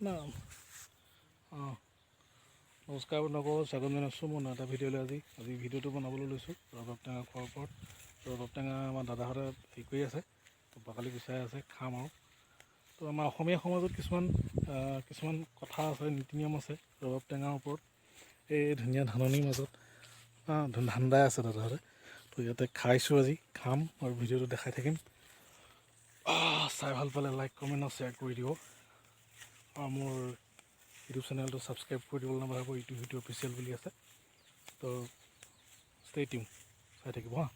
না নমস্কাৰ বন্ধুসকল, স্বাগতম জনাইছোঁ মই এটা ভিডিঅ'লৈ। আজি ভিডিঅ'টো বনাবলৈ লৈছোঁ ৰবাব টেঙা খোৱাৰ ওপৰত। ৰবাব টেঙা আমাৰ দাদাহঁতে হেৰি কৰি আছে, বাকলি গুচাই আছে, খাম আৰু। তো আমাৰ অসমীয়া সমাজত কিছুমান কথা আছে, নীতি নিয়ম আছে ৰবাব টেঙাৰ ওপৰত। এই ধুনীয়া ধাননিৰ মাজত ধান দাই আছে দাদাহঁতে। তো ইয়াতে খাইছোঁ, আজি খাম আৰু ভিডিঅ'টো দেখাই থাকিম। চাই ভাল পালে লাইক কমেণ্ট আৰু শ্বেয়াৰ কৰি দিব, আৰু মোৰ ইউটিউব চেনেলটো ছাবস্ক্ৰাইব কৰি দিবলৈ নাপাহৰিব। ইউটিউব অফিচিয়েল বুলি আছে, তো ষ্টে টিউন, চাই থাকিব হা।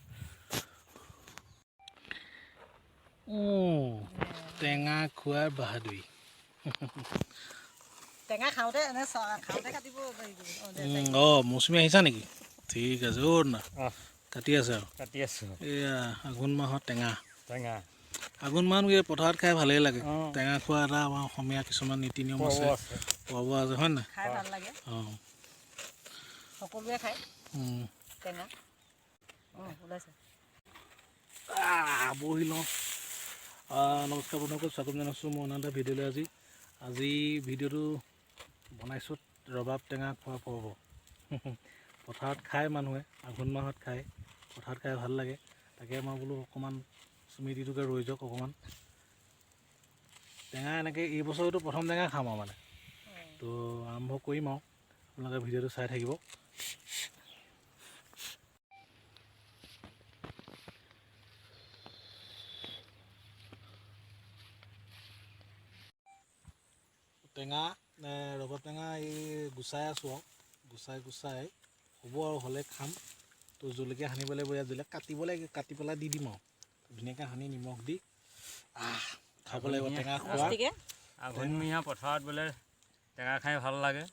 টেঙা খোৱাৰ বাহাদুৰি। টেঙা খাওঁতে কাটিব মৌচুমী আহিছা নেকি? ঠিক আছে। না কাটি আছে আৰু কাটি আছোঁ। এয়া আঘোণ মাহত টেঙা টেঙা আঘোণ মাহত পথাৰত খাই ভালেই লাগে। টেঙা খোৱা এটা আমাৰ অসমীয়া কিছুমান নীতি নিয়ম আছে, খোৱা বোৱা আছে, হয় নাই? খাই ভাল লাগে, সকলোৱে খায় টেঙা। ওলাইছে বহি লওঁ। নমস্কাৰ বন্ধুসকল, স্বাগতম জনাইছোঁ মই এটা ভিডিঅ'লৈ। আজি ভিডিঅ'টো বনাইছোঁ ৰবাব টেঙা খোৱা পৰ্ব। পথাৰত খায় মানুহে, আঘোণ মাহত খায়, পথাৰত খাই ভাল লাগে। তাকে মই বোলো অকণমান স্মৃতিটোকে ৰৈ যাওক অকণমান। টেঙা এনেকৈ এইবছৰ এইটো প্ৰথম টেঙা খাম আৰু মানে, তো আৰম্ভ কৰিম আৰু। আপোনালোকে ভিডিঅ'টো চাই থাকিব। টেঙা ৰবাব টেঙা এই গুচাই আছোঁ আৰু, গুচাই হ'ব আৰু হ'লে খাম। তো জলকীয়া সানিব লাগিব, ইয়াত জলকীয়া কাটি পেলাই দি দিম আৰু ধুনীয়াকৈ সানি নিমখ দি খাব লাগিব। টেঙা খোৱা আঘোণমহীয়া পথাৰত বোলে টেঙা খাই ভাল লাগে।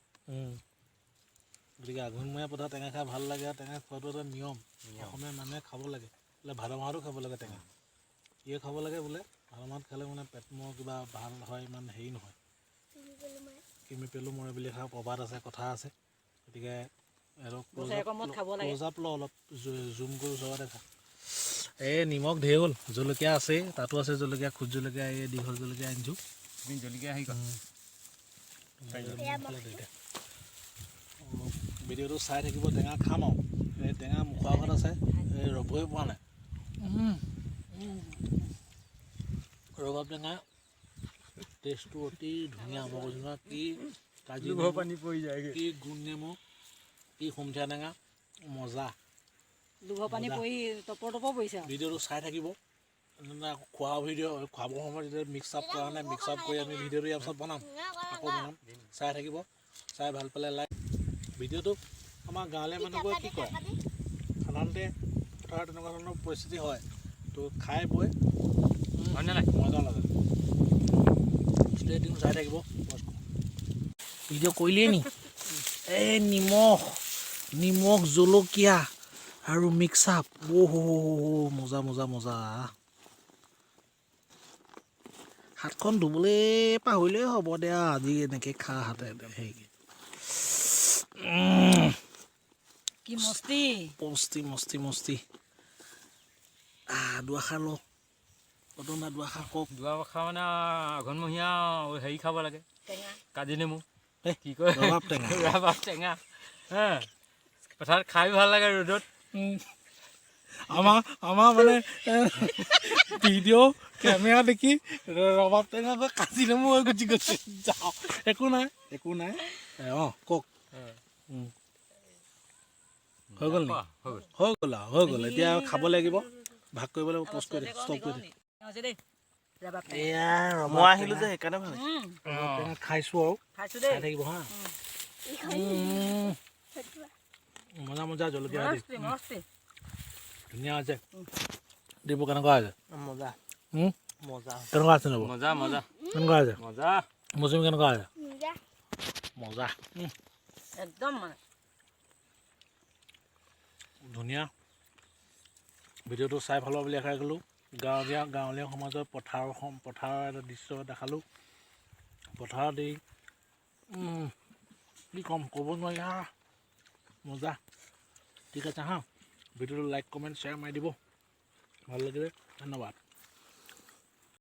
গতিকে আঘোণমহীয়া পথাৰত টেঙা খাই ভাল লাগে, আৰু টেঙা খোৱাটো এটা নিয়ম। অসমীয়া মানুহে খাব লাগে, বোলে ভাদ মাহতো খাব লাগে টেঙা। কিয় খাব লাগে বোলে, ভাদ মাহত খালে মানে পেট মোৰ কিবা ভাল হয়, ইমান হেৰি নহয়, কিমি পেলু মৰে বুলি এষাৰ প্ৰবাদ আছে, কথা আছে। গতিকে অলপ জুম কৰি ওচৰতে খা। এই নিমখ ঢেৰ হ'ল, জলকীয়া আছেই, তাতো আছে জলকীয়া, খোজ জলকীয়া, এই দীঘল জলকীয়া আনিছোঁ। তুমি জলকীয়া হেৰি ভিডিঅ'টো চাই থাকিব। টেঙা খাম আৰু, এই টেঙা মুখৰ আগত আছে, এই ৰ'বই পোৱা নাই। ৰবাব টেঙা টেষ্টটো অতি ধুনীয়া। মই কৈছোঁ নহয়, কি কাজি পানী পৰি যায়গৈ, কি গোল নেমু, কি সুমথিয়া টেঙা, মজা। লোভৰ পানী পৰি টপৰ পৰিছে। ভিডিঅ'টো চাই থাকিব। খোৱা ভিডিঅ' খুৱাবৰ সময়ত যেতিয়া মিক্স আপ কৰা নাই, মিক্স আপ কৰি আমি ভিডিঅ'টো ইয়াৰ পাছত বনাম, আকৌ বনাম। চাই থাকিব, চাই ভাল পালে লাইক। ভিডিঅ'টো আমাৰ গাঁৱলীয়া মানুহবোৰে কি কৰে, সাধাৰণতে পথাৰত তেনেকুৱা ধৰণৰ পৰিস্থিতি হয়, তো খাই বৈ মজা লাগে। ষ্টেডিয়াম চাই থাকিব। ভিডিঅ' কৰিলেই নি? এই নিমখ জলকীয়া আৰু মিক্স আপ, মজা মজা মজা। হাতখন ধুবলৈ পাহৰিলেই হ'ব দে, আজি এনেকৈ খা হাতে হেৰি। কি মস্তি মস্তি মস্তি মস্তি। দুআষাৰ লওঁ, কটনা দুআষাৰ কওক। দুআষাৰ মানে আঘোণমহীয়া হেৰি খাব লাগে, টেঙা, কাজি নেমু, কি কয় ৰবাব টেঙা। ৰবাব টেঙা পথাৰত খাই ভাল লাগে ৰ'দত। আমাৰ মানে ভিডিঅ' কেমেৰা দেখি ৰবাব টেঙা কাজি নেমু হৈ গুচি গৈছে। যাওঁ, একো নাই কওক। হৈ গ'ল নি? হৈ গ'ল। এতিয়া খাব লাগিব, ভাগ কৰিব লাগিব, পষ্ট কৰি ষ্টপ কৰি দে। এয়া মই আহিলোঁ যে সেইকাৰণে ভাল টেঙা খাইছোঁ আৰু চাই থাকিব হা। মজা মজা জলকীয়া ধুনীয়া হৈছে। দিব কেনেকুৱা হৈছে? মজা মজা। কেনেকুৱা আছে নব? মজা মজা। কেনেকুৱা হৈছে? মজা। মৌচুমী কেনেকুৱা হৈছে? মজা একদম মানে ধুনীয়া। ভিডিঅ'টো চাই ভাল বুলি আশা কৰিলোঁ। গাঁৱলীয়া সমাজৰ পথাৰৰ এটা দৃশ্য দেখালোঁ। পথাৰত এই কি ক'ম, ক'ব নোৱাৰি হা, মজা। ঠিক আছে হা, ভিডিঅ'টো লাইক কমেণ্ট শ্বেয়াৰ মাৰি দিব, ভাল লাগিলে ধন্যবাদ।